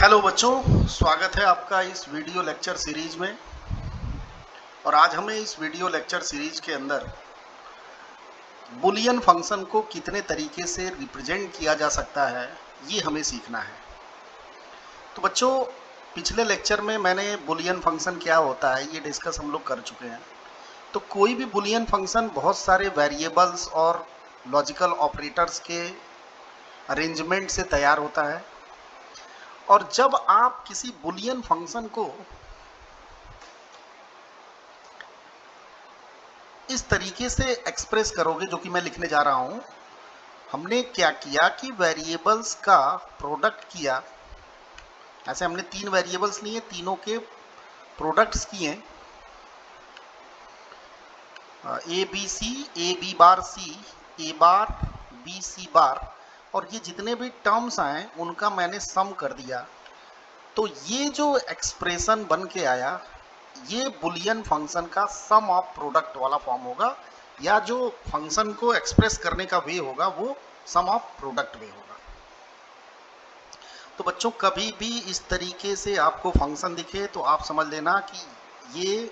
Hello बच्चों, स्वागत है आपका इस वीडियो लेक्चर सीरीज में। और आज हमें इस वीडियो लेक्चर सीरीज के अंदर बुलियन फंक्शन को कितने तरीके से रिप्रेजेंट किया जा सकता है ये हमें सीखना है। तो बच्चों, पिछले लेक्चर में मैंने बुलियन फंक्शन क्या होता है ये डिस्कस हम लोग कर चुके हैं। तो कोई भी बुलियन फंक्शन बहुत सारे वेरिएबल्स और लॉजिकल ऑपरेटर्स के अरेंजमेंट से तैयार होता है। और जब आप किसी बुलियन फंक्शन को इस तरीके से एक्सप्रेस करोगे जो कि मैं लिखने जा रहा हूं, हमने क्या किया कि वेरिएबल्स का प्रोडक्ट किया। ऐसे हमने तीन वेरिएबल्स लिए, तीनों के प्रोडक्ट्स किए, A B C, A B bar C, A bar B C bar, और ये जितने भी टर्म्स आए उनका मैंने सम कर दिया। तो ये जो एक्सप्रेशन बन के आया ये बुलियन फंक्शन का सम ऑफ प्रोडक्ट वाला फॉर्म होगा, या जो फंक्शन को एक्सप्रेस करने का वे होगा वो सम ऑफ प्रोडक्ट वे होगा। तो बच्चों, कभी भी इस तरीके से आपको फंक्शन दिखे तो आप समझ लेना कि ये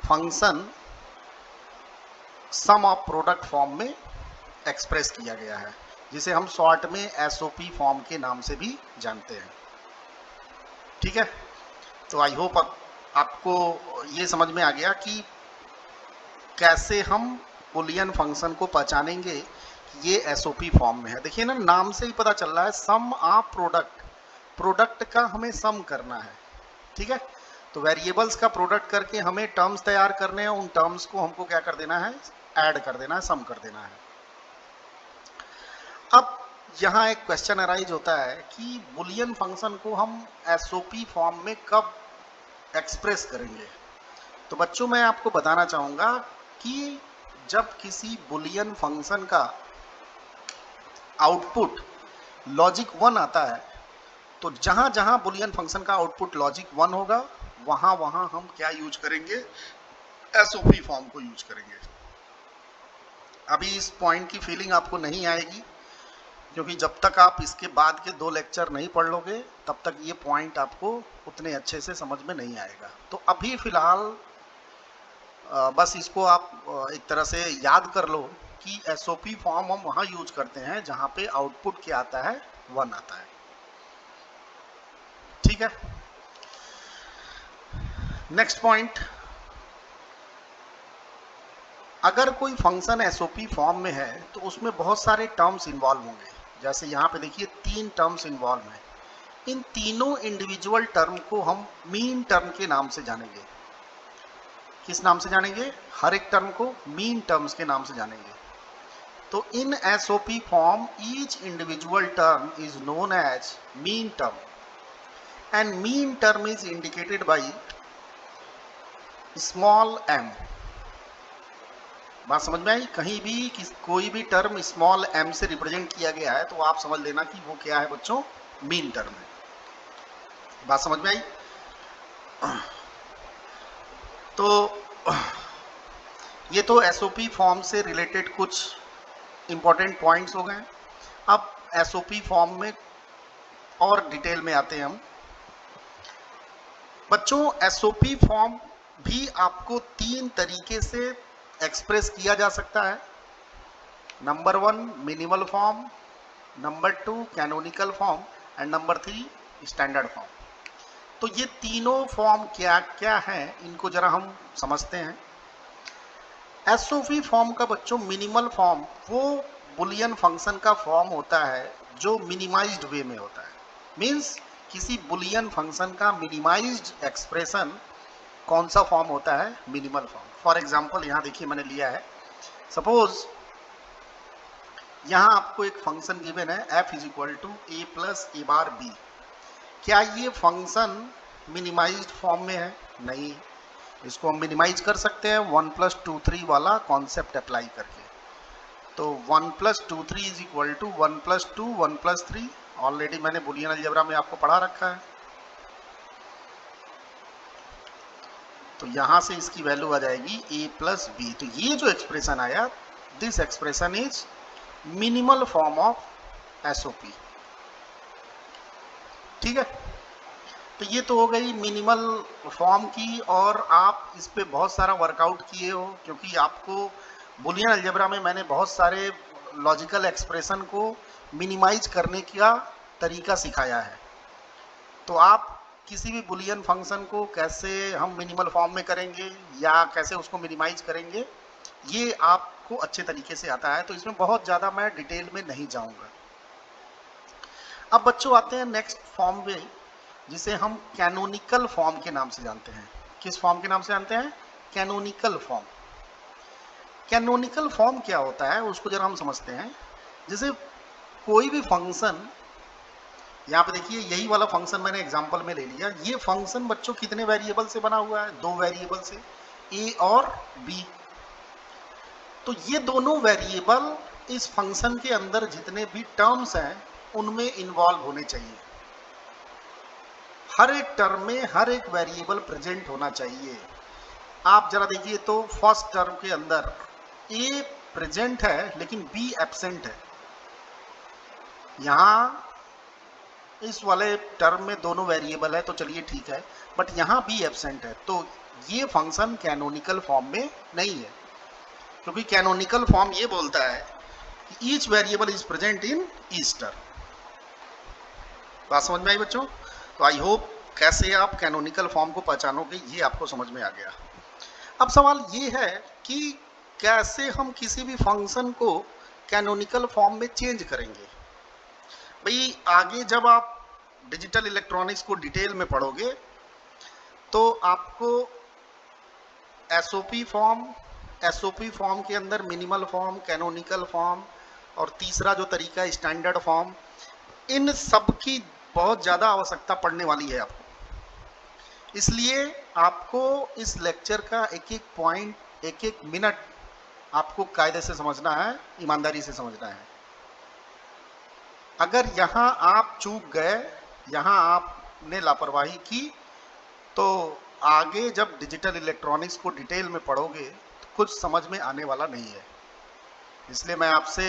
function sum of product form में एक्सप्रेस किया गया है, जिसे हम शॉर्ट में एसओपी फॉर्म के नाम से भी जानते हैं। ठीक है, तो आई होप आपको ये समझ में आ गया कि कैसे हम बुलियन फंक्शन को पहचानेंगे कि ये एसओपी फॉर्म में है। देखिए ना, नाम से ही पता चल रहा है सम ऑफ प्रोडक्ट, प्रोडक्ट का हमें सम करना है। ठीक है, तो वेरिएबल्स का प्रोडक्ट करके हमें टर्म्स तैयार करने हैं, उन टर्म्स को हमको क्या कर देना है, ऐड कर देना है, सम कर देना है। अब यहाँ एक क्वेश्चन अराइज होता है कि बुलियन फंक्शन को हम एसओपी फॉर्म में कब एक्सप्रेस करेंगे। तो बच्चों, मैं आपको बताना चाहूँगा कि जब किसी बुलियन फंक्शन का आउटपुट लॉजिक 1 आता है, तो जहाँ जहाँ बुलियन फंक्शन का आउटपुट लॉजिक 1 होगा वहाँ वहाँ हम क्या यूज करेंगे, एसओपी फॉर्म को यूज करेंगे। अभी इस पॉइंट की फीलिंग आपको नहीं आएगी, क्योंकि जब तक आप इसके बाद के 2 लेक्चर नहीं पढ़ लोगे तब तक ये पॉइंट आपको उतने अच्छे से समझ में नहीं आएगा। तो अभी फिलहाल बस इसको आप एक तरह से याद कर लो कि एसओपी फॉर्म हम वहाँ यूज करते हैं जहाँ पे आउटपुट क्या आता है, 1 आता है। ठीक है, नेक्स्ट पॉइंट, अगर कोई फंक्शन एसओपी फॉर्म में है तो उसमें बहुत सारे टर्म्स इन्वॉल्व होंगे। जैसे यहाँ पे देखिए 3 टर्म्स इन्वॉल्व हैं। इन तीनों इंडिविजुअल टर्म को हम मीन टर्म के नाम से जानेंगे। किस नाम से जानेंगे? हर एक टर्म को मीन टर्म्स के नाम से जानेंगे। तो इन SOP form each individual term is known as mean term, and mean term is indicated by small M. बात समझ में आई? कहीं भी कोई भी टर्म स्मॉल एम से रिप्रेजेंट किया गया है तो आप समझ लेना कि वो क्या है बच्चों, मीन टर्म है। बात समझ में आई? तो ये तो एसओपी फॉर्म से रिलेटेड कुछ इंपॉर्टेंट पॉइंट्स हो गए। अब एसओपी फॉर्म में और डिटेल में आते हैं हम। बच्चों, एसओपी फॉर्म भी आपको 3 तरीके से एक्सप्रेस किया जा सकता है। Number 1 minimal form, number 2 canonical form, and number 3 standard form. तो ये तीनों फॉर्म क्या क्या हैं इनको जरा हम समझते हैं। एसओपी फॉर्म का बच्चों मिनिमल फॉर्म वो बुलियन फंक्शन का फॉर्म होता है जो मिनिमाइज्ड वे में होता है। मींस किसी बुलियन फंक्शन का मिनिमाइज्ड एक्सप्रेशन कौन सा फॉर्म होता है, मिनिमल फॉर्म। फॉर एग्जांपल यहाँ देखिए मैंने लिया है, सपोज यहाँ आपको एक फंक्शन गिवन है f is equal to A plus A bar B. क्या ये फंक्शन मिनिमाइज्ड फॉर्म में है? नहीं, इसको हम मिनिमाइज कर सकते हैं 1 + 2 3 वाला कॉन्सेप्ट अप्लाई करके। तो 1 + 2 3 इज इक्वल टू 1 + 2 1 + 3, ऑलरेडी मैंने बुलियन अलजेब्रा में आपको पढ़ा रखा है। तो यहाँ से इसकी वैल्यू आ जाएगी a + b। तो ये जो एक्सप्रेशन आया, this expression is minimal form of SOP. ठीक है, तो ये तो हो गई मिनिमल फॉर्म की, और आप इस पे बहुत सारा वर्कआउट किए हो, क्योंकि आपको बुलियन अलजेब्रा में मैंने बहुत सारे लॉजिकल एक्सप्रेशन को मिनिमाइज करने का तरीका सिखाया है। तो आप किसी भी बुलियन फंक्शन को कैसे हम मिनिमल फॉर्म में करेंगे या कैसे उसको मिनिमाइज करेंगे, ये आपको अच्छे तरीके से आता है, तो इसमें बहुत ज़्यादा मैं डिटेल में नहीं जाऊंगा। अब बच्चों आते हैं नेक्स्ट फॉर्म पे, जिसे हम कैनोनिकल फॉर्म के नाम से जानते हैं। किस फॉर्म के नाम से जानते हैं? Canonical form. कैनोनिकल फॉर्म क्या होता है उसको जरा हम समझते हैं। जैसे कोई भी फंक्शन, यहाँ पे देखिए यही वाला फंक्शन मैंने एग्जांपल में ले लिया। ये फंक्शन बच्चों कितने वेरिएबल से बना हुआ है? 2 वेरिएबल से, a और b। तो ये दोनों वेरिएबल इस फंक्शन के अंदर जितने भी टर्म्स हैं उनमें इन्वॉल्व होने चाहिए। हर एक टर्म में हर एक वेरिएबल प्रेजेंट होना चाहिए। आप जरा देखिए तो फर्स्ट टर्म के अंदर a प्रेजेंट है लेकिन b एब्सेंट है। यहाँ इस वाले टर्म में दोनों वेरिएबल है तो चलिए ठीक है, बट यहाँ b एब्सेंट है, तो ये फंक्शन कैनोनिकल फॉर्म में नहीं है, क्योंकि कैनोनिकल फॉर्म ये बोलता है कि each variable is present in each term. बात समझ में आई बच्चों? तो आई होप कैसे आप कैनोनिकल फॉर्म को पहचानोगे ये आपको समझ में आ गया। अब सवाल ये है कि कैसे हम किसी भी फंक्शन को कैनोनिकल फॉर्म में चेंज करेंगे। भाई आगे जब आप डिजिटल इलेक्ट्रॉनिक्स को डिटेल में पढ़ोगे तो आपको एसओपी फॉर्म के अंदर मिनिमल फॉर्म, कैनोनिकल फॉर्म और तीसरा जो तरीका है स्टैंडर्ड फॉर्म, इन सब की बहुत ज़्यादा आवश्यकता पड़ने वाली है आपको। इसलिए आपको इस लेक्चर का एक एक पॉइंट, एक एक मिनट आपको कायदे से समझना है, ईमानदारी से समझना है। अगर यहाँ आप चूक गए, यहाँ आपने लापरवाही की, तो आगे जब डिजिटल इलेक्ट्रॉनिक्स को डिटेल में पढ़ोगे तो कुछ समझ में आने वाला नहीं है। इसलिए मैं आपसे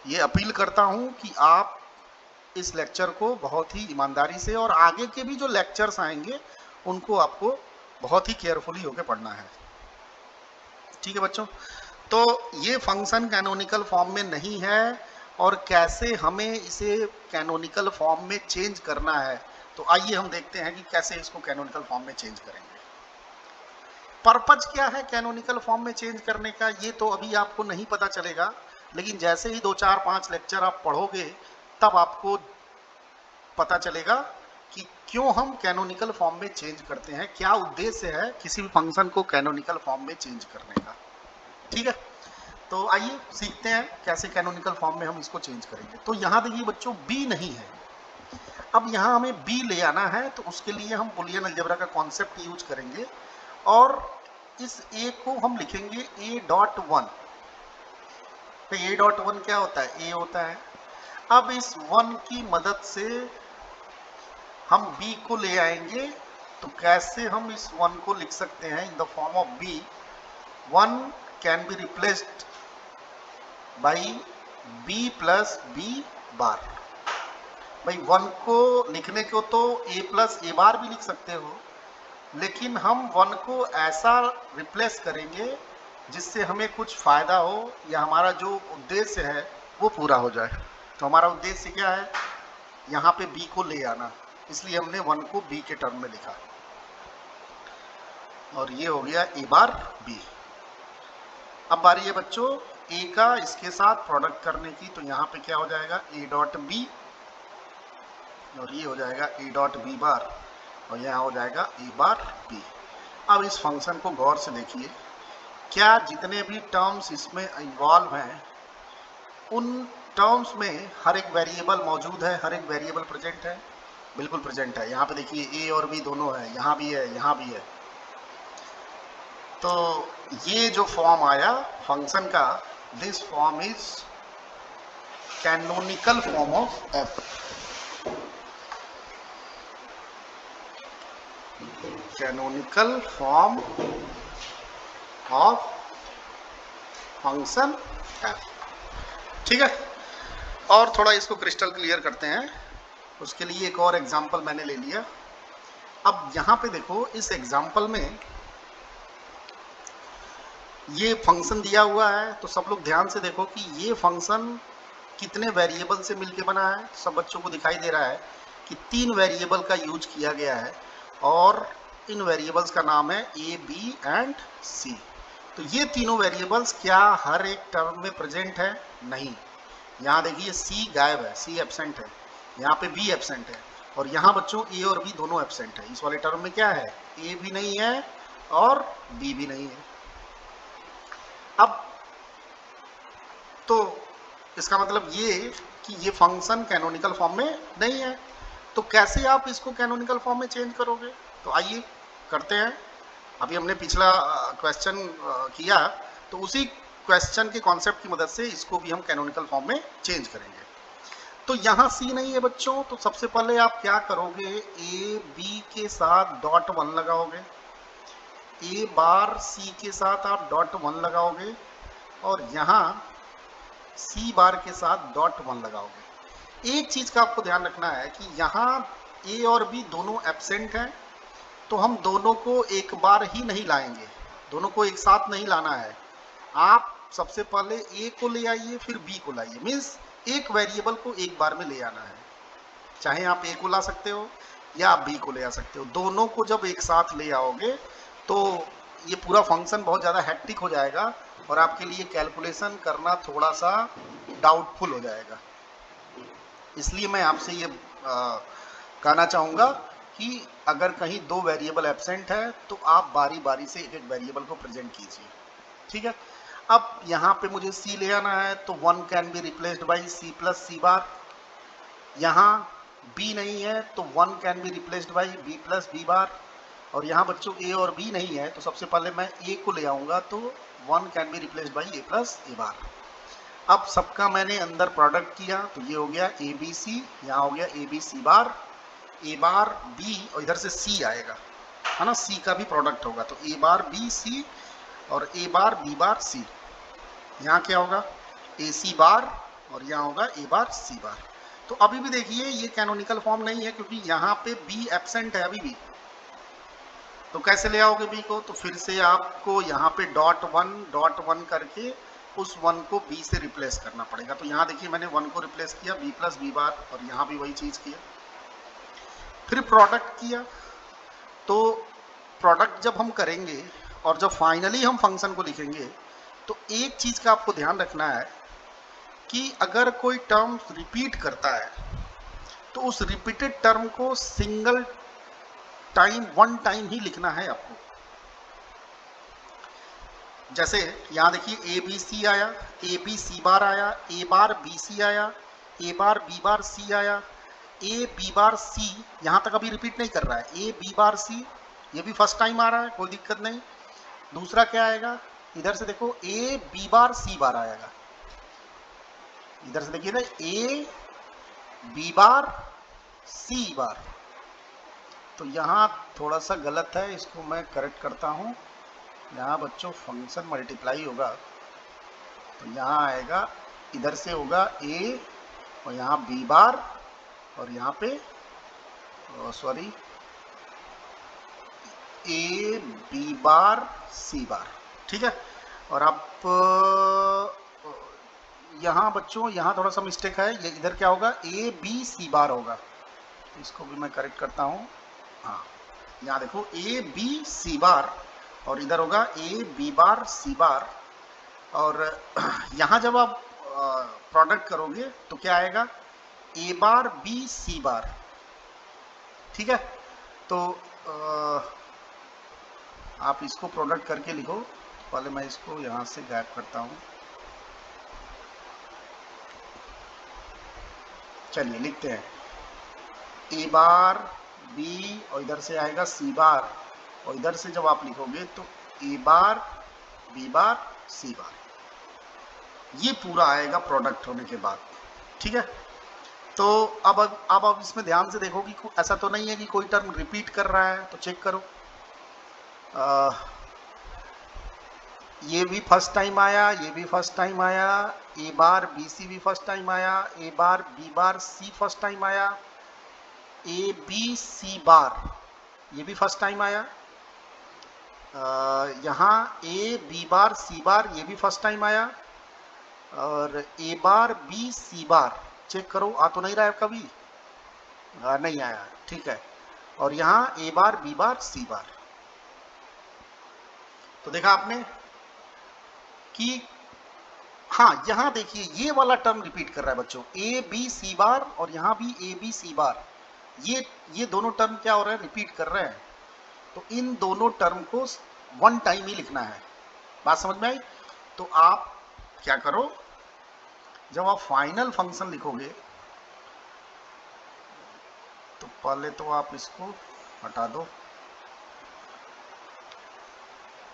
ये अपील करता हूँ कि आप इस लेक्चर को बहुत ही ईमानदारी से, और आगे के भी जो लेक्चर्स आएंगे उनको आपको बहुत ही केयरफुली होकर पढ़ना है। ठीक है बच्चों? तो ये फंक्शन कैनोनिकल फॉर्म में नहीं है, और कैसे हमें इसे कैनोनिकल फॉर्म में चेंज करना है, तो आइए हम देखते हैं कि कैसे इसको कैनोनिकल फॉर्म में चेंज करेंगे। पर्पज क्या है कैनोनिकल फॉर्म में चेंज करने का, ये तो अभी आपको नहीं पता चलेगा, लेकिन जैसे ही 2, 4, 5 लेक्चर आप पढ़ोगे तब आपको पता चलेगा कि क्यों हम कैनोनिकल फॉर्म में चेंज करते हैं, क्या उद्देश्य है किसी भी फंक्शन को कैनोनिकल फॉर्म में चेंज करने का। ठीक है, तो आइए सीखते हैं कैसे कैनोनिकल फॉर्म में हम इसको चेंज करेंगे। तो यहाँ देखिए बच्चों b नहीं है, अब यहाँ हमें b ले आना है, तो उसके लिए हम बुलियन अलजेब्रा का कॉन्सेप्ट यूज करेंगे और इस a को हम लिखेंगे a.1। तो a.1 क्या होता है? a होता है। अब इस 1 की मदद से हम b को ले आएंगे, तो कैसे हम इस 1 को लिख सकते हैं? In the form of b, 1 can be replaced by b plus b बार। भाई 1 को लिखने को तो a प्लस a बार भी लिख सकते हो, लेकिन हम 1 को ऐसा रिप्लेस करेंगे जिससे हमें कुछ फायदा हो या हमारा जो उद्देश्य है वो पूरा हो जाए। तो हमारा उद्देश्य क्या है? यहाँ पे b को ले आना, इसलिए हमने 1 को b के टर्म में लिखा, और ये हो गया a बार b। अब बारी है बच्चों a का इसके साथ प्रोडक्ट करने की, तो यहाँ पे क्या हो जाएगा? a डॉट b, और ये हो जाएगा a डॉट b बार, और यहाँ हो जाएगा a बार b। अब इस फंक्शन को गौर से देखिए, क्या जितने भी टर्म्स इसमें इन्वॉल्व हैं उन टर्म्स में हर एक वेरिएबल मौजूद है, हर एक वेरिएबल प्रेजेंट है? बिल्कुल प्रेजेंट है। यहाँ पे देखिए a और b दोनों है, यहाँ भी है, यहाँ भी है। तो ये जो फॉर्म आया फंक्शन का, this form is canonical form of f। Canonical form of function f। ठीक है, और थोड़ा इसको क्रिस्टल क्लियर करते हैं। उसके लिए एक और एग्जांपल मैंने ले लिया। अब यहाँ पे देखो इस एग्जाम्पल में ये फंक्शन दिया हुआ है, तो सब लोग ध्यान से देखो कि ये फंक्शन कितने वेरिएबल से मिलके बना है। सब बच्चों को दिखाई दे रहा है कि 3 वेरिएबल का यूज किया गया है और इन वेरिएबल्स का नाम है ए, बी एंड सी। तो ये तीनों वेरिएबल्स क्या हर एक टर्म में प्रेजेंट है? नहीं। यहाँ देखिए सी गायब है, सी एब्सेंट है, यहाँ पे बी एब्सेंट है और यहाँ बच्चों ए और बी दोनों एब्सेंट है। इस वाले टर्म में क्या है? ए भी नहीं है और बी भी नहीं है। अब तो इसका मतलब ये कि ये फंक्शन कैनोनिकल फॉर्म में नहीं है। तो कैसे आप इसको कैनोनिकल फॉर्म में चेंज करोगे? तो आइए करते हैं। अभी हमने पिछला क्वेश्चन किया, तो उसी क्वेश्चन के कॉन्सेप्ट की मदद से इसको भी हम कैनोनिकल फॉर्म में चेंज करेंगे। तो यहाँ सी नहीं है बच्चों, तो सबसे पहले आप क्या करोगे? ए बी के साथ डॉट 1 लगाओगे, ए बार सी के साथ आप डॉट 1 लगाओगे और यहाँ सी बार के साथ डॉट 1 लगाओगे। एक चीज का आपको ध्यान रखना है कि यहाँ ए और बी दोनों एब्सेंट हैं, तो हम दोनों को एक बार ही नहीं लाएंगे, दोनों को एक साथ नहीं लाना है। आप सबसे पहले ए को ले आइए फिर बी को लाइए, मीन्स एक वेरिएबल को एक बार में ले आना है। चाहे आप ए को ला सकते हो या आप बी को ले आ सकते हो। दोनों को जब एक साथ ले आओगे तो ये पूरा फंक्शन बहुत ज़्यादा हैक्टिक हो जाएगा और आपके लिए कैलकुलेशन करना थोड़ा सा डाउटफुल हो जाएगा। इसलिए मैं आपसे ये कहना चाहूँगा कि अगर कहीं 2 वेरिएबल एब्सेंट है तो आप बारी बारी से एक एक वेरिएबल को प्रेजेंट कीजिए, ठीक है। अब यहाँ पे मुझे सी ले आना है, तो 1 can be replaced by C plus C bar. यहाँ बी नहीं है तो 1 can be replaced by B plus B bar. और यहाँ बच्चों ए और बी नहीं है, तो सबसे पहले मैं ए को ले आऊँगा, तो 1 can be replaced by A plus A bar. अब सबका मैंने अंदर प्रोडक्ट किया, तो ये हो गया ए बी सी, यहाँ हो गया ए बी सी बार, ए बार बी और इधर से सी आएगा, है ना, सी का भी प्रोडक्ट होगा, तो ए बार बी सी और ए बार बी बार सी। यहाँ क्या होगा? ए सी बार और यहाँ होगा ए बार सी बार। तो अभी भी देखिए ये कैनोनिकल फॉर्म नहीं है क्योंकि यहाँ पे बी एब्सेंट है अभी भी। तो कैसे ले आओगे बी को? तो फिर से आपको यहाँ पे डॉट वन करके उस 1 को बी से रिप्लेस करना पड़ेगा। तो यहाँ देखिए मैंने 1 को रिप्लेस किया बी प्लस बी बार और यहाँ भी वही चीज़ किया, फिर प्रोडक्ट किया। तो प्रोडक्ट जब हम करेंगे और जब फाइनली हम फंक्शन को लिखेंगे तो एक चीज़ का आपको ध्यान रखना है कि अगर कोई टर्म रिपीट करता है तो उस रिपीटेड टर्म को सिंगल टाइम 1 टाइम ही लिखना है आपको। जैसे यहाँ देखिए ए बी सी आया, ए बी सी बार आया, ए बार बी सी आया, ए बार बी बार सी आया, ए बी बार सी, यहाँ तक अभी रिपीट नहीं कर रहा है, ए बी बार सी, ये भी फर्स्ट टाइम आ रहा है, कोई दिक्कत नहीं। दूसरा क्या आएगा? इधर से देखो ए बी बार सी बार आएगा, इधर से देखिए ना ए बी बार सी बार। तो यहाँ थोड़ा सा गलत है, इसको मैं करेक्ट करता हूँ। यहाँ बच्चों फंक्शन मल्टीप्लाई होगा तो यहाँ आएगा, इधर से होगा ए और यहाँ बी बार और यहाँ पे सॉरी ए बी बार सी बार, ठीक है। और अब यहाँ बच्चों यहाँ थोड़ा सा मिस्टेक है, ये इधर क्या होगा? ए बी सी बार होगा, इसको भी मैं करेक्ट करता हूँ। हाँ, यहाँ देखो ए बी सी बार और इधर होगा A B bar C bar. और यहाँ जब आप प्रोडक्ट करोगे तो क्या आएगा? ए बार बी सी बार, ठीक है। तो आप इसको प्रोडक्ट करके लिखो। पहले मैं इसको यहाँ से गायब करता हूँ। चलिए लिखते हैं ए बार बी और इधर से आएगा सी बार और इधर से जब आप लिखोगे तो ए बार बी बार सी बार, ये पूरा आएगा प्रोडक्ट होने के बाद, ठीक है। तो अब आप इसमें ध्यान से देखो कि ऐसा तो नहीं है कि कोई टर्म रिपीट कर रहा है, तो चेक करो। ये भी फर्स्ट टाइम आया, ये भी फर्स्ट टाइम आया, ए बार बी सी भी फर्स्ट टाइम आया, ए बार बी बार सी फर्स्ट टाइम आया, ए बी सी बार ये भी फर्स्ट टाइम आया। यहाँ ए बी बार सी बार, ये भी फर्स्ट टाइम आया। और ए बार बी सी बार, चेक करो आ तो नहीं रहा है कभी, नहीं आया, ठीक है। और यहाँ ए bar B bar C bar. तो देखा आपने कि हाँ, यहाँ देखिए ये वाला टर्म रिपीट कर रहा है बच्चों, ए बी सी बार, और यहाँ भी ए बी सी बार, ये दोनों टर्म क्या हो रहे हैं, रिपीट कर रहे हैं। तो इन दोनों टर्म को वन टाइम ही लिखना है। बात समझ में आई? तो आप क्या करो, जब आप फाइनल फंक्शन लिखोगे तो पहले तो आप इसको हटा दो।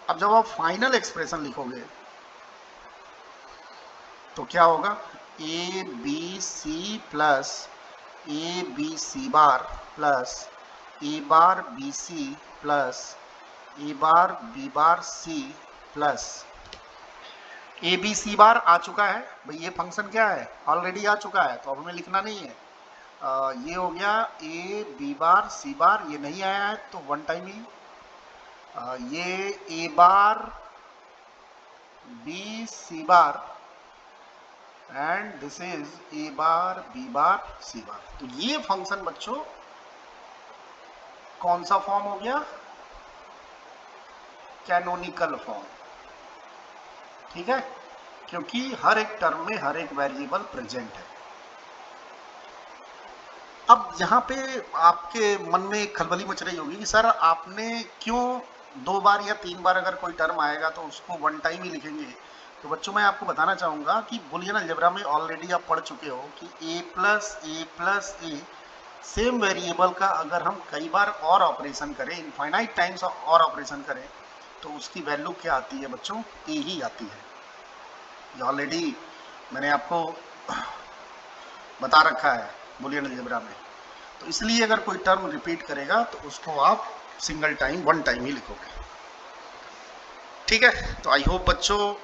अब जब आप फाइनल एक्सप्रेशन लिखोगे तो क्या होगा, A B C plus A B C bar plus A bar B C plus A bar B bar C plus A B C bar आ चुका है भाई, ये फंक्शन क्या है, ऑलरेडी आ चुका है, तो अब हमें लिखना नहीं है। ये हो गया ए बी बार सी बार, ये नहीं आया है तो वन टाइम ही। ये A bar B C bar and this is A bar B bar C bar. तो ये फंक्शन बच्चों कौन सा फॉर्म हो गया, कैनोनिकल फॉर्म, ठीक है, क्योंकि हर एक टर्म में हर एक वेरिएबल प्रेजेंट है। अब यहाँ पे आपके मन में खलबली मच रही होगी कि सर आपने क्यों 2 बार या 3 बार अगर कोई टर्म आएगा तो उसको वन टाइम ही लिखेंगे। तो बच्चों मैं आपको बताना चाहूँगा कि बुलियन अलजेब्रा में ऑलरेडी आप पढ़ चुके हो कि ए प्लस ए सेम वेरिएबल का अगर हम कई बार और ऑपरेशन करें, इनफाइनाइट टाइम्स और ऑपरेशन करें, तो उसकी वैल्यू क्या आती है बच्चों, ए ही आती है। ये ऑलरेडी मैंने आपको बता रखा है बुलियन अलजेब्रा में। तो इसलिए अगर कोई टर्म रिपीट करेगा तो उसको आप सिंगल टाइम वन टाइम ही लिखोगे, ठीक है। तो आई होप बच्चों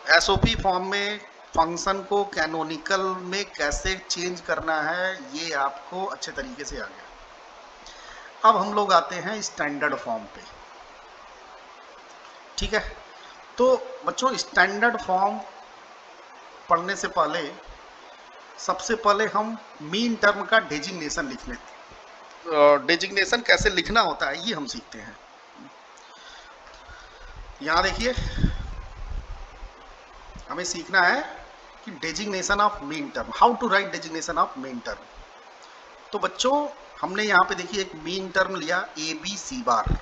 एसओपी फॉर्म में फंक्शन को कैनोनिकल में कैसे चेंज करना है ये आपको अच्छे तरीके से आ गया। अब हम लोग आते हैं स्टैंडर्ड फॉर्म पे, ठीक है। तो बच्चों स्टैंडर्ड फॉर्म पढ़ने से पहले सबसे पहले हम मीन टर्म का डेजिग्नेशन लिख लेते, डेजिग्नेशन कैसे लिखना होता है ये हम सीखते हैं। यहाँ देखिए हमें सीखना है कि designation of mean term, how to write designation of mean term. तो बच्चों हमने यहाँ पे देखिए एक मीन टर्म लिया ए बी सी बार।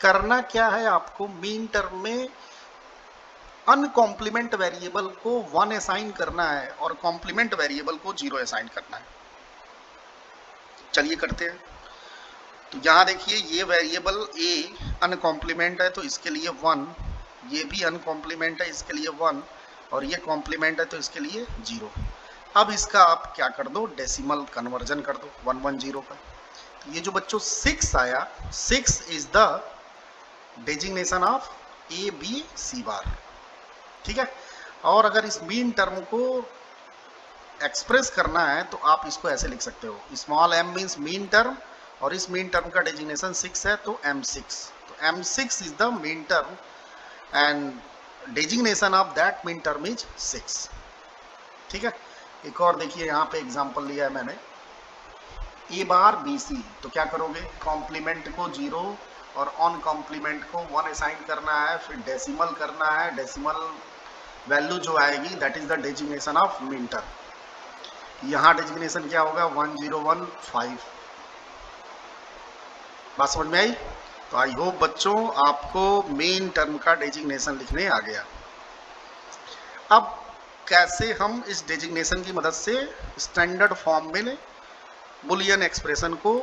करना क्या है आपको, मीन टर्म में अनकॉम्प्लीमेंट वेरिएबल को 1 असाइन करना है और कॉम्प्लीमेंट वेरिएबल को 0 असाइन करना है। चलिए करते हैं। तो यहाँ देखिए ये वेरिएबल ए अनकॉम्प्लीमेंट है तो इसके लिए 1, ये भी अनकॉम्प्लीमेंट है इसके लिए 1, और ये कॉम्प्लीमेंट है तो इसके लिए 0। अब इसका आप क्या कर दो, डेसिमल कन्वर्जन कर दो 110 का। तो ये जो बच्चों 6 आया, 6 is the designation of A B C bar, ठीक है। और अगर इस मीन टर्म को एक्सप्रेस करना है तो आप इसको ऐसे लिख सकते हो, small m means mean term, और इस मीन टर्म का डेजिग्नेशन 6 है तो m6। तो m6 is the mean term and designation of that mean term is 6, ठीक है। एक और देखिए यहाँ पे एग्जांपल लिया है मैंने, ए बार बी सी। तो क्या करोगे, कॉम्प्लीमेंट को 0 और ऑन कॉम्प्लीमेंट को 1 असाइन करना है, फिर डेसिमल करना है, डेसिमल वैल्यू जो आएगी that is the designation of mean term. यहाँ डेजिग्नेशन क्या होगा, 1015। बात समझ में आई? तो आई होप बच्चों आपको मेन टर्म का डेजिग्नेशन लिखने आ गया। अब कैसे हम इस डेजिग्नेशन की मदद से स्टैंडर्ड फॉर्म में बुलियन एक्सप्रेशन को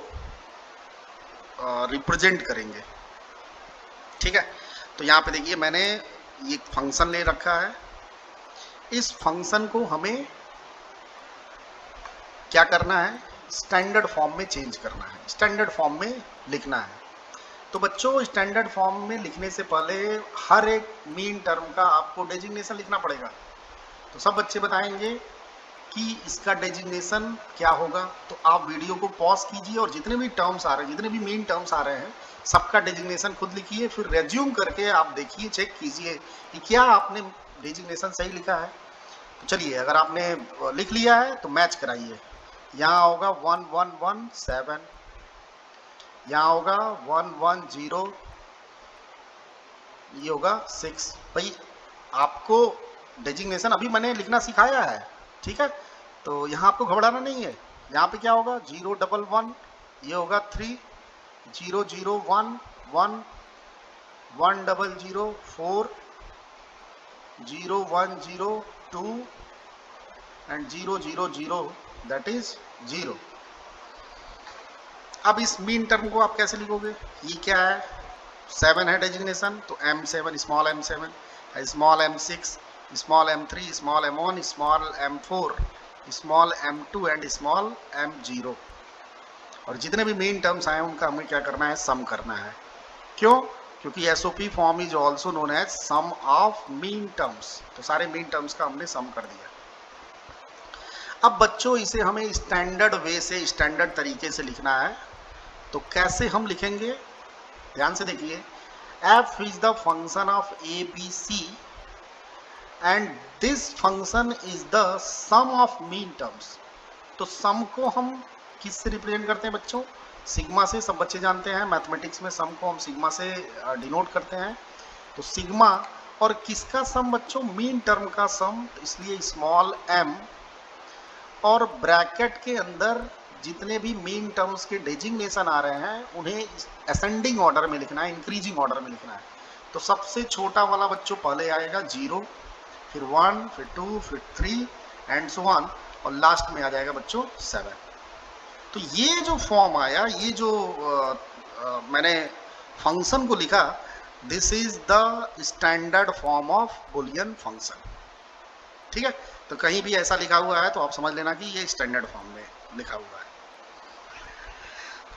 रिप्रेजेंट करेंगे, ठीक है। तो यहाँ पे देखिए मैंने ये फंक्शन ले रखा है, इस फंक्शन को हमें क्या करना है, स्टैंडर्ड फॉर्म में चेंज करना है, स्टैंडर्ड फॉर्म में लिखना है। तो बच्चों स्टैंडर्ड फॉर्म में लिखने से पहले हर एक मीन टर्म का आपको डेजिग्नेशन लिखना पड़ेगा। तो सब बच्चे बताएंगे कि इसका डेजिग्नेशन क्या होगा, तो आप वीडियो को पॉज कीजिए और जितने भी टर्म्स आ रहे हैं, जितने भी मेन टर्म्स आ रहे हैं, सबका डेजिग्नेशन खुद लिखिए, फिर रेज्यूम करके आप देखिए, चेक कीजिए कि क्या आपने डेजिग्नेशन सही लिखा है। तो चलिए, अगर आपने लिख लिया है तो मैच कराइए। यहाँ होगा 1117, यहाँ होगा 110, ये होगा 6। भाई आपको डेजिग्नेशन अभी मैंने लिखना सिखाया है, ठीक है, तो यहाँ आपको घबराना नहीं है। यहाँ पे क्या होगा 011, ये होगा 3, 001, 1, 100, 4, 010, 2 एंड 000, दैट इज 0। अब इस मीन टर्म को आप कैसे लिखोगे, ये क्या है, 7 है डेजिग्नेशन, तो M7, small m7, small m6, small m3, small m1, small m4, small m2 and small m0। और जितने भी मेन टर्म्स आए उनका हमें क्या करना है, सम करना है। क्यों? क्योंकि SOP form is also known as sum of mean terms. तो सारे मीन टर्म्स का हमने सम कर दिया। अब बच्चों इसे हमें स्टैंडर्ड वे से, स्टैंडर्ड तरीके से लिखना है। तो कैसे हम लिखेंगे, ध्यान से देखिए। f is the function of A B C and this function is the sum of mean terms. तो सम को हम किससे रिप्रेजेंट करते हैं बच्चों, सिग्मा से। सब बच्चे जानते हैं मैथमेटिक्स में सम को हम सिग्मा से डिनोट करते हैं। तो सिग्मा और किसका सम बच्चों, मीन टर्म का सम, तो इसलिए स्मॉल m, और ब्रैकेट के अंदर जितने भी मीन टर्म्स के डेजिग्नेशन आ रहे हैं उन्हें असेंडिंग ऑर्डर में लिखना है, इंक्रीजिंग ऑर्डर में लिखना है। तो सबसे छोटा वाला बच्चों पहले आएगा 0, फिर 1, फिर 2, फिर 3 एंड सो ऑन, और लास्ट में आ जाएगा बच्चों 7। तो ये जो फॉर्म आया, ये जो मैंने फंक्शन को लिखा, this is the standard form of Boolean function. ठीक है, तो कहीं भी ऐसा लिखा हुआ है तो आप समझ लेना कि ये स्टैंडर्ड फॉर्म में लिखा हुआ है।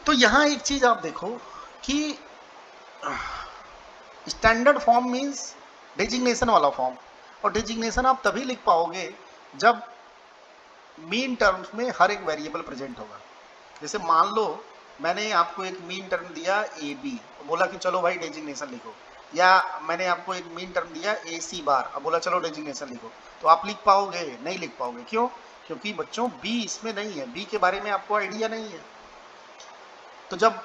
तो यहाँ एक चीज आप देखो कि स्टैंडर्ड फॉर्म मीन्स डेजिग्नेशन वाला फॉर्म, और डेजिग्नेशन आप तभी लिख पाओगे जब मीन टर्म्स में हर एक वेरिएबल प्रेजेंट होगा। जैसे मान लो मैंने आपको एक मीन टर्म दिया ए बी, बोला कि चलो भाई डेजिग्नेशन लिखो, या मैंने आपको एक मीन टर्म दिया ए सी बार, अब बोला चलो डेजिग्नेशन लिखो, तो आप लिख पाओगे? नहीं लिख पाओगे। क्यों? क्योंकि बच्चों बी इसमें नहीं है, बी के बारे में आपको आइडिया नहीं है। तो जब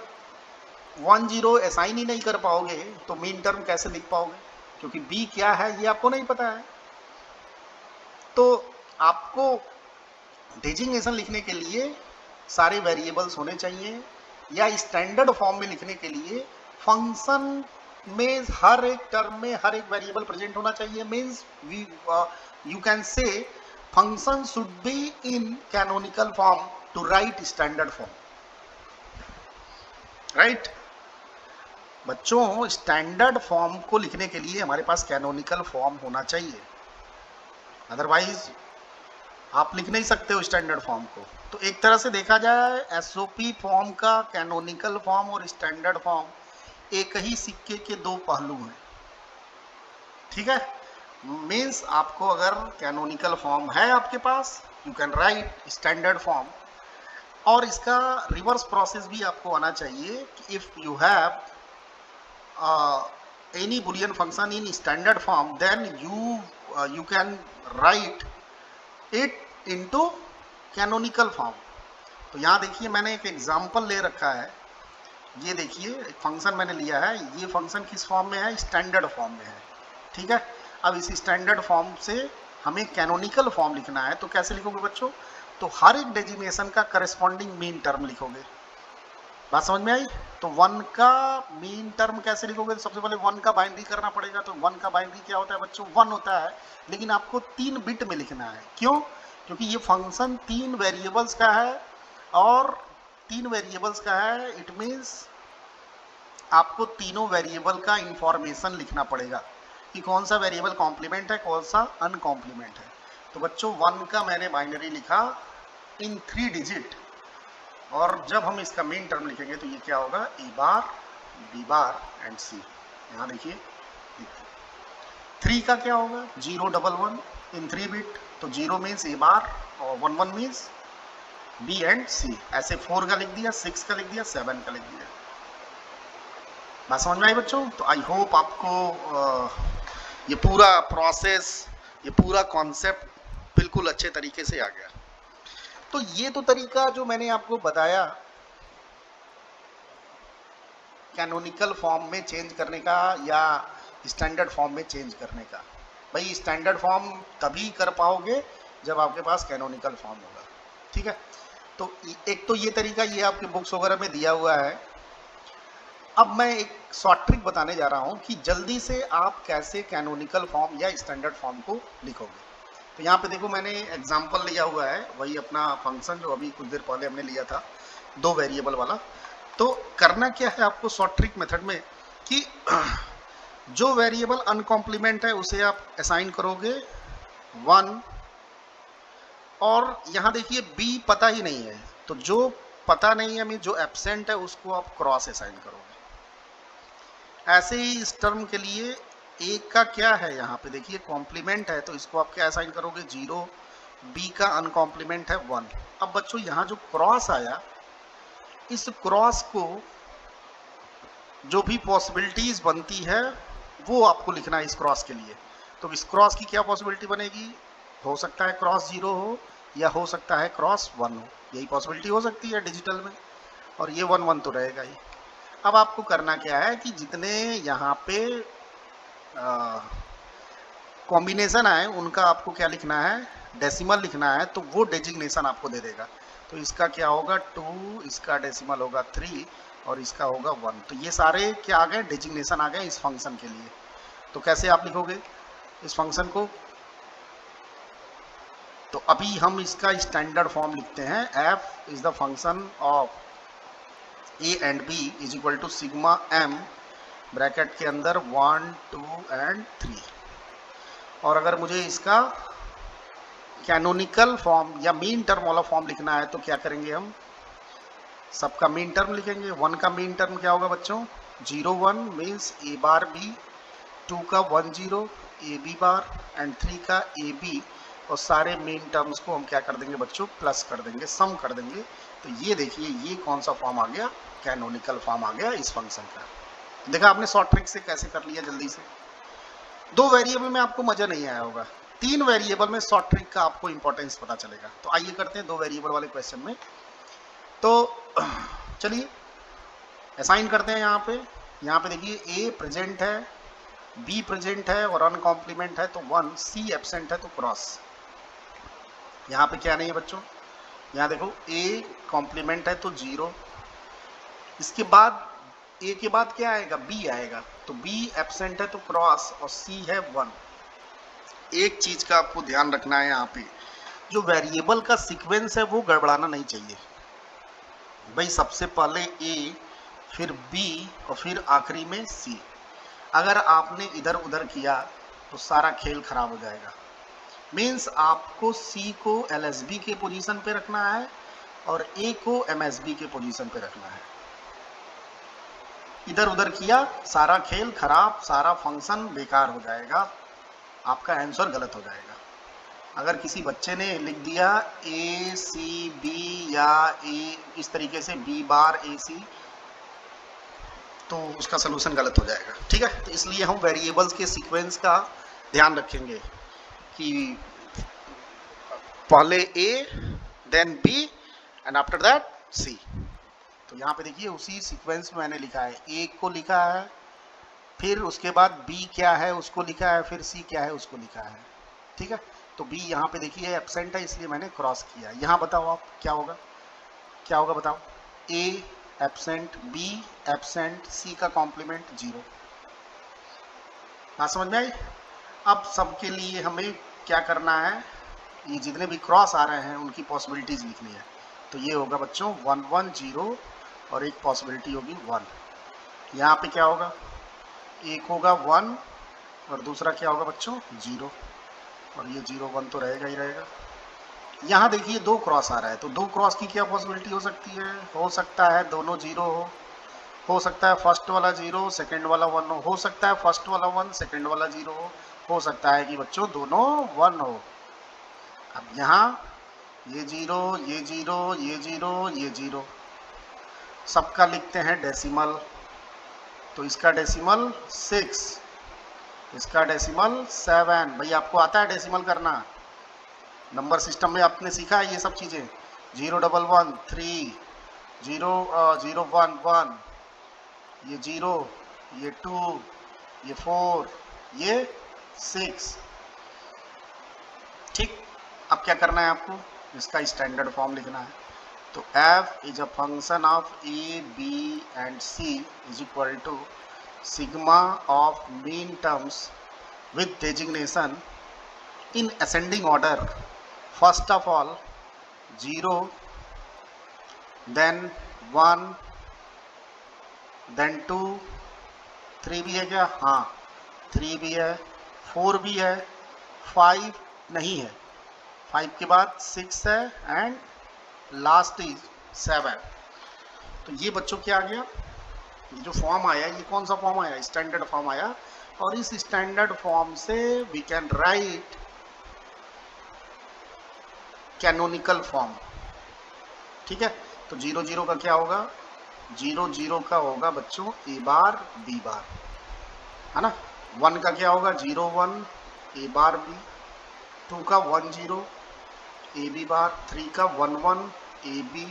10 असाइन ही नहीं कर पाओगे तो मीन टर्म कैसे लिख पाओगे, क्योंकि बी क्या है ये आपको नहीं पता है। तो आपको डेजिग्नेशन लिखने के लिए सारे वेरिएबल्स होने चाहिए, या स्टैंडर्ड फॉर्म में लिखने के लिए फंक्शन में हर एक टर्म में हर एक वेरिएबल प्रेजेंट होना चाहिए। Means you can say function should be in canonical form to write standard form, right बच्चों? स्टैंडर्ड फॉर्म को लिखने के लिए हमारे पास कैनोनिकल फॉर्म होना चाहिए, अदरवाइज आप लिख नहीं सकते हो स्टैंडर्ड फॉर्म को। तो एक तरह से देखा जाए एसओपी फॉर्म का कैनोनिकल फॉर्म और स्टैंडर्ड फॉर्म एक ही सिक्के के दो पहलू हैं। ठीक है, मीन्स आपको अगर कैनोनिकल फॉर्म है आपके पास, you can write standard form, और इसका रिवर्स प्रोसेस भी आपको आना चाहिए कि if you have any Boolean function in standard form then you can write it into canonical form। तो यहाँ देखिए मैंने एक एग्जांपल ले रखा है, ये देखिए एक फंक्शन मैंने लिया है, ये फंक्शन किस फॉर्म में है, स्टैंडर्ड फॉर्म में है। ठीक है, अब इस स्टैंडर्ड फॉर्म से हमें कैनोनिकल फॉर्म लिखना है, तो कैसे लिखोगे बच्चों? तो हर एक डेजिग्नेशन का करस्पॉन्डिंग मीन टर्म लिखोगे। बात समझ में आई? तो 1 का मीन टर्म कैसे लिखोगे? तो सबसे पहले 1 का बाइनरी करना पड़ेगा। तो 1 का बाइनरी क्या होता है बच्चों? 1 होता है, लेकिन आपको 3 बिट में लिखना है। क्यों? क्योंकि ये फंक्शन 3 वेरिएबल्स का है, और 3 वेरिएबल्स का है, इट मीन्स आपको तीनों वेरिएबल का इंफॉर्मेशन लिखना पड़ेगा कि कौन सा वेरिएबल कॉम्प्लीमेंट है, कौन सा अनकॉम्प्लीमेंट है। तो बच्चों 1 का मैंने बाइनरी लिखा इन 3 डिजिट, और जब हम इसका मेन टर्म लिखेंगे तो ये क्या होगा? ए बार, बी बार एंड सी। यहाँ देखिए 3 का क्या होगा? 011 इन 3 बिट, तो 0 मीन्स ए बार और 1 1 मीन्स बी एंड सी। ऐसे 4 का लिख दिया, 6 का लिख दिया, 7 का लिख दिया। बात समझ में आई बच्चों? तो आई होप आपको ये पूरा प्रोसेस, ये पूरा कॉन्सेप्ट बिल्कुल अच्छे तरीके से आ गया। तो ये तो तरीका जो मैंने आपको बताया कैनोनिकल फॉर्म में चेंज करने का या स्टैंडर्ड फॉर्म में चेंज करने का। भाई स्टैंडर्ड फॉर्म तभी कर पाओगे जब आपके पास कैनोनिकल फॉर्म होगा, ठीक है। तो एक तो ये तरीका ये आपके बुक्स वगैरह में दिया हुआ है। अब मैं एक शॉर्ट ट्रिक बताने जा रहा हूं कि जल्दी से आप कैसे कैनोनिकल फॉर्म या स्टैंडर्ड फॉर्म को लिखोगे। तो यहाँ पे देखो मैंने एग्जांपल लिया हुआ है, वही अपना फंक्शन जो अभी कुछ देर पहले हमने लिया था, 2 वेरिएबल वाला। तो करना क्या है आपको शॉर्ट ट्रिक मेथड में कि जो वेरिएबल अनकॉम्प्लीमेंट है उसे आप असाइन करोगे 1, और यहाँ देखिए बी पता ही नहीं है, तो जो पता नहीं है मीन जो एब्सेंट है उसको आप क्रॉस असाइन करोगे। ऐसे ही इस टर्म के लिए एक का क्या है, यहाँ पे देखिए कॉम्प्लीमेंट है तो इसको आप क्या असाइन करोगे 0, बी का अनकॉम्प्लीमेंट है 1। अब बच्चों यहाँ जो क्रॉस आया, इस क्रॉस को जो भी पॉसिबिलिटीज बनती है वो आपको लिखना है इस क्रॉस के लिए। तो इस क्रॉस की क्या पॉसिबिलिटी बनेगी, हो सकता है क्रॉस 0 हो या हो सकता है क्रॉस 1 हो, यही पॉसिबिलिटी हो सकती है डिजिटल में, और ये 1 1 तो रहेगा ही। अब आपको करना क्या है कि जितने यहाँ पे कॉम्बिनेशन आए उनका आपको क्या लिखना है, डेसिमल लिखना है, तो वो डेजिग्नेशन आपको दे देगा। तो इसका क्या होगा 2, इसका डेसिमल होगा 3 और इसका होगा 1। तो ये सारे क्या आ गए, डेजिग्नेशन आ गए इस फंक्शन के लिए। तो कैसे आप लिखोगे इस फंक्शन को, तो अभी हम इसका स्टैंडर्ड फॉर्म लिखते हैं, f is the function of a and b is equal to sigma m bracket के अंदर 1 2 एंड 3। और अगर मुझे इसका कैनोनिकल फॉर्म या मीन टर्म वाला फॉर्म लिखना है तो क्या करेंगे, हम सबका मीन टर्म लिखेंगे। 1 का मीन टर्म क्या होगा बच्चों, 0 1 मीन्स a बार b, 2 का 1 0 a b बार एंड 3 का a b, और सारे मेन टर्म्स को हम क्या कर देंगे बच्चों, प्लस कर देंगे, सम कर देंगे। तो ये देखिए ये कौन सा फॉर्म आ गया, कैनोनिकल फॉर्म आ गया इस फंक्शन का। देखा आपने शॉर्ट ट्रिक से कैसे कर लिया जल्दी से। 2 वेरिएबल में आपको मजा नहीं आया होगा, 3 वेरिएबल में शॉर्ट ट्रिक का आपको इंपॉर्टेंस पता चलेगा। तो आइए करते हैं 2 वेरिएबल वाले क्वेश्चन में। तो चलिए असाइन करते हैं यहाँ पे देखिए ए प्रेजेंट है, बी प्रेजेंट है और अनकॉम्प्लीमेंट है तो 1, सी एब्सेंट है तो क्रॉस। यहाँ पे क्या नहीं है बच्चों, यहाँ देखो ए कॉम्प्लीमेंट है तो 0, इसके बाद ए के बाद क्या आएगा, बी आएगा, तो बी एब्सेंट है तो क्रॉस, और सी है 1। एक चीज का आपको ध्यान रखना है, यहाँ पे जो वेरिएबल का सीक्वेंस है वो गड़बड़ाना नहीं चाहिए। भाई सबसे पहले ए, फिर बी और फिर आखिरी में सी। अगर आपने इधर उधर किया तो सारा खेल खराब हो जाएगा। मीन्स आपको सी को एलएसबी के पोजीशन पे रखना है और ए को एमएसबी के पोजीशन पे रखना है। इधर उधर किया सारा खेल खराब, सारा फंक्शन बेकार हो जाएगा, आपका आंसर गलत हो जाएगा। अगर किसी बच्चे ने लिख दिया ए सी बी या ए इस तरीके से बी बार ए सी, तो उसका सलूशन गलत हो जाएगा, ठीक है। तो इसलिए हम वेरिएबल्स के सीक्वेंस का ध्यान रखेंगे कि पहले A then B and after that C. तो यहाँ पे देखिए उसी सीक्वेंस में मैंने लिखा है, ए को लिखा है, फिर उसके बाद बी क्या है उसको लिखा है, फिर सी क्या है उसको लिखा है, ठीक है। तो बी यहाँ पे देखिए एब्सेंट है इसलिए मैंने क्रॉस किया। यहाँ बताओ आप क्या होगा, क्या होगा बताओ, ए एब्सेंट, बी एब्सेंट, सी का कॉम्प्लीमेंट 0। बात समझ में आई। अब सबके लिए हमें क्या करना है, ये जितने भी क्रॉस आ रहे हैं उनकी पॉसिबिलिटीज लिखनी है। तो ये होगा बच्चों 1 1 0 और एक पॉसिबिलिटी होगी 1। यहाँ पे क्या होगा, एक होगा 1 और दूसरा क्या होगा बच्चों 0, और ये 0 1 तो रहेगा ही रहेगा। यहाँ देखिए 2 क्रॉस आ रहा है, तो 2 क्रॉस की क्या पॉसिबिलिटी हो सकती है, हो सकता है दोनों 0 हो सकता है फर्स्ट वाला 0 सेकंड वाला 1 हो सकता है फर्स्ट वाला 1 सेकंड वाला 0 हो सकता है कि बच्चों दोनों 1 हो। अब यहाँ ये जीरो, ये जीरो, ये जीरो, ये जीरो, सबका लिखते हैं डेसिमल। तो इसका डेसिमल 6, इसका डेसिमल 7। भाई आपको आता है डेसिमल करना? नंबर सिस्टम में आपने सीखा है ये सब चीज़ें। 011 3, 0 1 ये 0, ये 2, ये 4, ये 6। ठीक, अब क्या करना है आपको? इसका स्टैंडर्ड फॉर्म लिखना है। तो f is a function of a, b and c is equal to sigma of mean terms with designation in ascending order. First of all 0, then 1, then 2, 3 भी है क्या? हाँ 3 भी है, 4 भी है, 5 नहीं है, 5 के बाद 6 है एंड लास्ट इज 7। तो ये बच्चों क्या आ गया? ये जो फॉर्म आया, ये कौन सा फॉर्म आया? स्टैंडर्ड फॉर्म आया। और इस स्टैंडर्ड फॉर्म से we can write canonical form. ठीक है, तो 0 0 का क्या होगा? 0 0 का होगा बच्चों a बार b बार, है ना। 1 का क्या होगा? 0 1 a बार b, 2 का 1 0 a b बार, 3 का 1 1 a b,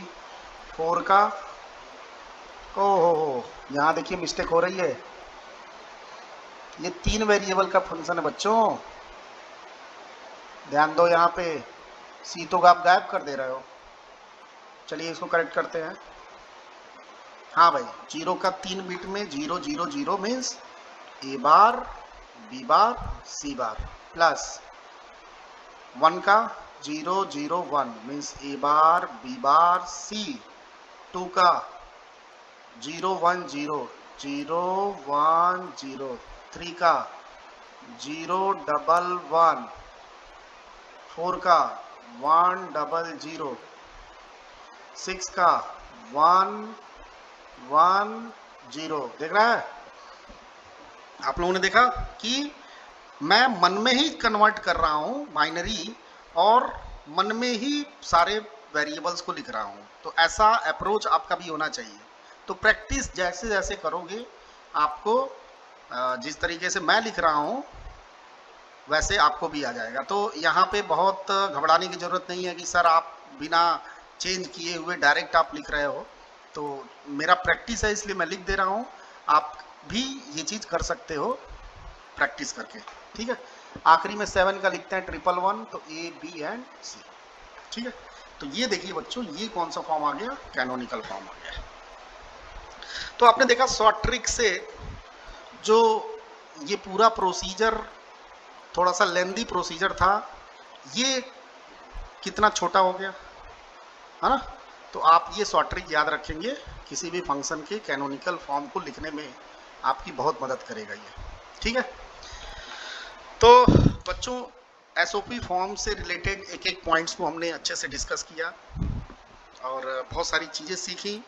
4 का ओहो यहाँ देखिए मिस्टेक हो रही है। ये 3 वेरिएबल का फंक्शन है बच्चों, ध्यान दो यहाँ पे। सी तो आप गायब कर दे रहे हो। चलिए इसको करेक्ट करते हैं। हाँ भाई, 0 का 3 बिट में 0 0 0 मीन्स ए bar B bar C bar, plus 1 का 0 0 1 मीन्स ए बार बी बार सी, 2 का 0 1 0 0 1 0, 3 का 0 1 1, 4 का 1 0 0, 6 का 1 1 0। देख रहा है आप लोगों ने? देखा कि मैं मन में ही कन्वर्ट कर रहा हूं बाइनरी, और मन में ही सारे वेरिएबल्स को लिख रहा हूं। तो ऐसा अप्रोच आपका भी होना चाहिए। तो प्रैक्टिस जैसे जैसे करोगे आपको जिस तरीके से मैं लिख रहा हूं वैसे आपको भी आ जाएगा। तो यहाँ पे बहुत घबराने की ज़रूरत नहीं है कि सर आप बिना चेंज किए हुए डायरेक्ट आप लिख रहे हो। तो मेरा प्रैक्टिस है इसलिए मैं लिख दे रहा हूँ। आप भी ये चीज़ कर सकते हो प्रैक्टिस करके। ठीक है, आखिरी में 7 का लिखते हैं 1 1 1, तो ए बी एंड सी। ठीक है, तो ये देखिए बच्चों, ये कौन सा फॉर्म आ गया? कैनोनिकल फॉर्म आ गया। तो आपने देखा शॉर्ट ट्रिक से जो ये पूरा प्रोसीजर थोड़ा सा लेंदी प्रोसीजर था, ये कितना छोटा हो गया, है ना। तो आप ये शॉर्ट ट्रिक याद रखेंगे, किसी भी फंक्शन के कैनोनिकल फॉर्म को लिखने में आपकी बहुत मदद करेगा ये। ठीक है, तो बच्चों एसओपी फॉर्म से रिलेटेड एक एक पॉइंट्स को हमने अच्छे से डिस्कस किया और बहुत सारी चीज़ें सीखी।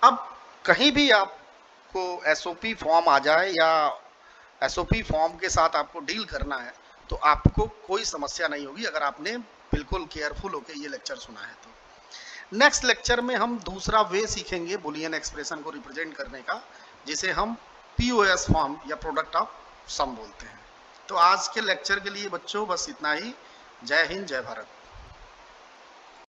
अब कहीं भी आपको एसओपी फॉर्म आ जाए या एसओपी फॉर्म के साथ आपको डील करना है तो आपको कोई समस्या नहीं होगी, अगर आपने बिल्कुल केयरफुल होकर ये लेक्चर सुना है तो। नेक्स्ट लेक्चर में हम दूसरा वे सीखेंगे बुलियन एक्सप्रेशन को रिप्रेजेंट करने का, जिसे हम पीओएस फॉर्म या प्रोडक्ट ऑफ सम बोलते हैं। तो आज के लेक्चर के लिए बच्चों बस इतना ही। जय हिंद, जय भारत।